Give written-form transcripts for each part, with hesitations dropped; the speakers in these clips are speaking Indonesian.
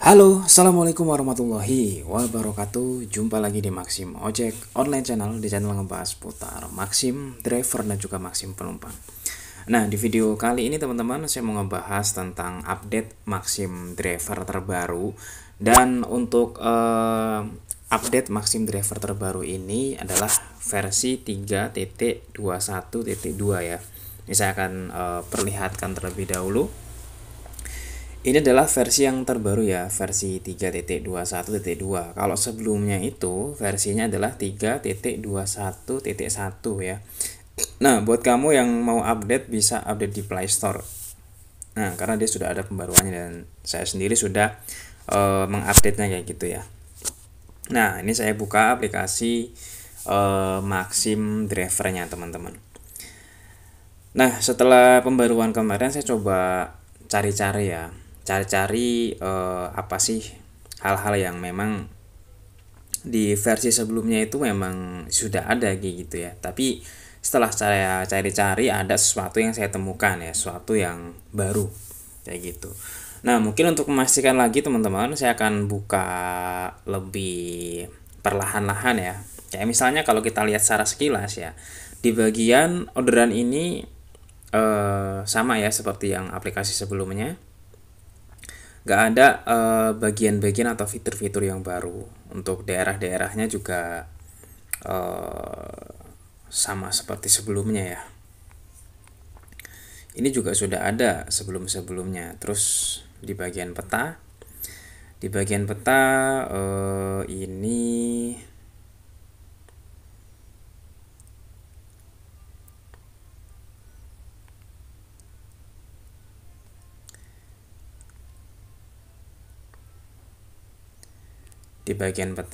Halo, Assalamualaikum warahmatullahi wabarakatuh. Jumpa lagi di Maxim Ojek Online Channel, di channel ngebahas putar Maxim driver dan juga Maxim penumpang. Nah, di video kali ini teman-teman, saya mau ngebahas tentang update Maxim driver terbaru. Dan untuk update Maxim driver terbaru ini adalah versi 3.21.2 ya. Ini saya akan perlihatkan terlebih dahulu. Ini adalah versi yang terbaru ya, versi 3.21.2. Kalau sebelumnya itu versinya adalah 3.21.1 ya. Nah, buat kamu yang mau update bisa update di Play Store. Nah, karena dia sudah ada pembaruannya dan saya sendiri sudah mengupdate-nya kayak gitu ya. Nah, ini saya buka aplikasi Maxim drivernya teman-teman. Nah, setelah pembaruan kemarin saya coba cari-cari ya. Cari-cari apa sih hal-hal yang memang di versi sebelumnya itu memang sudah ada gitu ya. Tapi setelah saya cari-cari ada sesuatu yang saya temukan ya, sesuatu yang baru kayak gitu. Nah, mungkin untuk memastikan lagi teman-teman, saya akan buka lebih perlahan-lahan ya. Kayak misalnya kalau kita lihat secara sekilas ya, di bagian orderan ini sama ya seperti yang aplikasi sebelumnya. Gak ada bagian-bagian atau fitur-fitur yang baru. Untuk daerah-daerahnya juga sama seperti sebelumnya ya. Ini juga sudah ada sebelum-sebelumnya. Terus di bagian peta,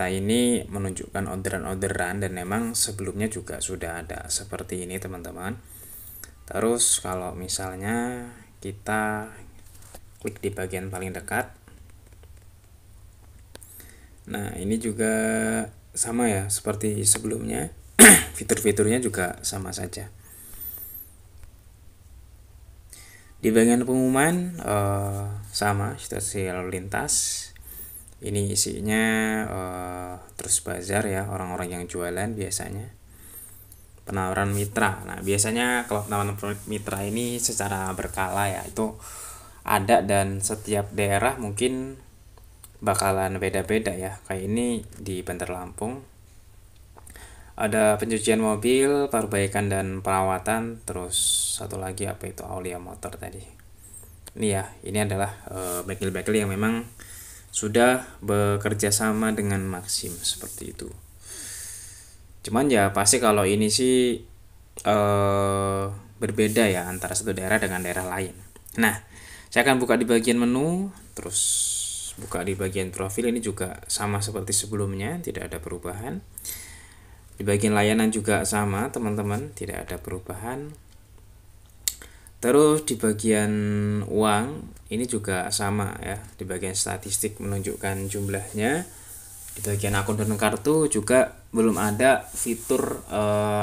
ini menunjukkan orderan-orderan dan memang sebelumnya juga sudah ada seperti ini teman-teman. Terus kalau misalnya kita klik di bagian paling dekat, nah ini juga sama ya seperti sebelumnya. Fitur-fiturnya juga sama saja. Di bagian pengumuman sama situasi lalu lintas. Ini isinya terus bazar ya, orang-orang yang jualan biasanya. Penawaran mitra. Nah, biasanya kalau penawaran mitra ini secara berkala ya, itu ada dan setiap daerah mungkin bakalan beda-beda ya. Kayak ini di Bantar Lampung ada pencucian mobil, perbaikan dan perawatan, terus satu lagi apa itu Aulia Motor tadi. Ini ya, ini adalah bengkel-bengkel yang memang sudah bekerja sama dengan Maxim seperti itu. Cuman ya pasti kalau ini sih berbeda ya antara satu daerah dengan daerah lain. Nah, saya akan buka di bagian menu, terus buka di bagian profil. Ini juga sama seperti sebelumnya, tidak ada perubahan. Di bagian layanan juga sama teman-teman, tidak ada perubahan. Terus di bagian uang ini juga sama ya, di bagian statistik menunjukkan jumlahnya. Di bagian akun dan kartu juga belum ada fitur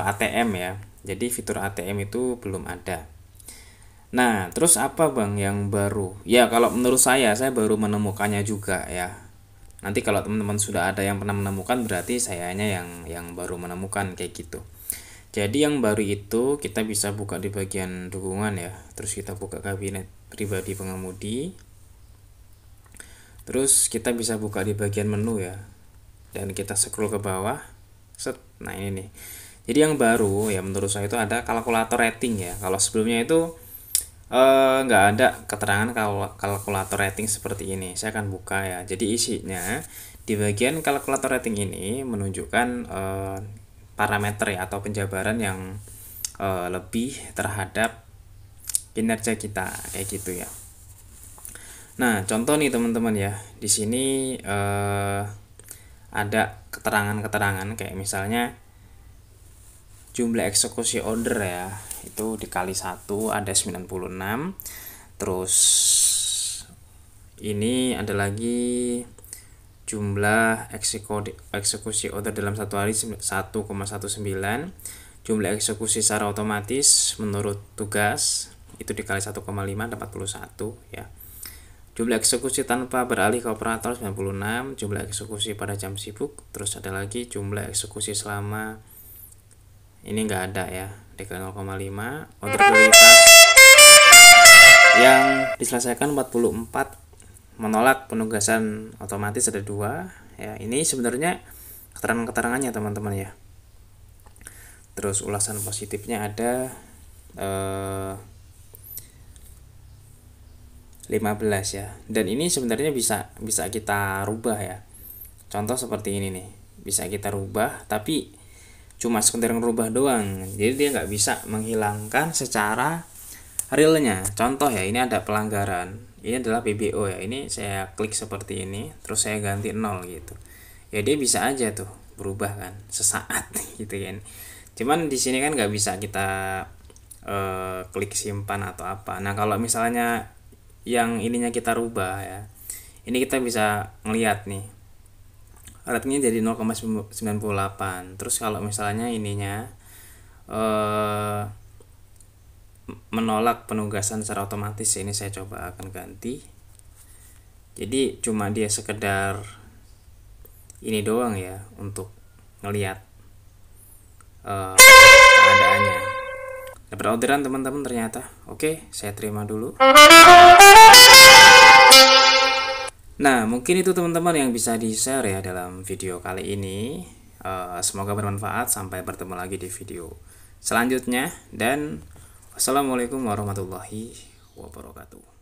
ATM ya. Jadi fitur ATM itu belum ada. Nah, terus apa Bang yang baru? Ya, kalau menurut saya baru menemukannya juga ya. Nanti kalau teman-teman sudah ada yang pernah menemukan berarti sayanya yang baru menemukan kayak gitu. Jadi yang baru itu kita bisa buka di bagian dukungan ya. Terus kita buka kabinet pribadi pengemudi. Terus kita bisa buka di bagian menu ya. Dan kita scroll ke bawah. Set. Nah, ini nih. Jadi yang baru ya menurut saya itu ada kalkulator rating ya. Kalau sebelumnya itu nggak ada keterangan kalkulator rating seperti ini. Saya akan buka ya. Jadi isinya di bagian kalkulator rating ini menunjukkan parameter ya atau penjabaran yang lebih terhadap kinerja kita kayak gitu ya. Nah, contoh nih teman-teman ya. Di sini ada keterangan-keterangan kayak misalnya jumlah eksekusi order ya. Itu dikali 1 ada 96. Terus ini ada lagi jumlah eksekusi order dalam satu hari 1,19. Jumlah eksekusi secara otomatis menurut tugas itu dikali 1,5 ada 41 ya. Jumlah eksekusi tanpa beralih ke operator 96, jumlah eksekusi pada jam sibuk, terus ada lagi jumlah eksekusi selama ini nggak ada ya, deklarasi 0,5. Order prioritas yang diselesaikan 44, menolak penugasan otomatis ada 2 ya. Ini sebenarnya keterangan-keterangannya teman-teman ya. Terus ulasan positifnya ada 15 ya, dan ini sebenarnya bisa kita rubah ya. Contoh seperti ini nih, bisa kita rubah tapi cuma sekedar ngerubah doang, jadi dia nggak bisa menghilangkan secara realnya. Contoh ya, ini ada pelanggaran, ini adalah PBO ya, ini saya klik seperti ini terus saya ganti 0 gitu ya, dia bisa aja tuh berubah kan sesaat gitu kan. Cuman di sini kan nggak bisa kita klik simpan atau apa. Nah kalau misalnya yang ininya kita rubah ya, ini kita bisa ngeliat nih ratingnya jadi 0,98. Terus kalau misalnya ininya menolak penugasan secara otomatis, ini saya coba akan ganti, jadi cuma dia sekedar ini doang ya untuk ngeliat keadaannya. Dapat orderan teman-teman ternyata. Oke, saya terima dulu. Nah, mungkin itu teman-teman yang bisa di-share ya dalam video kali ini. Semoga bermanfaat. Sampai bertemu lagi di video selanjutnya. Dan wassalamualaikum warahmatullahi wabarakatuh.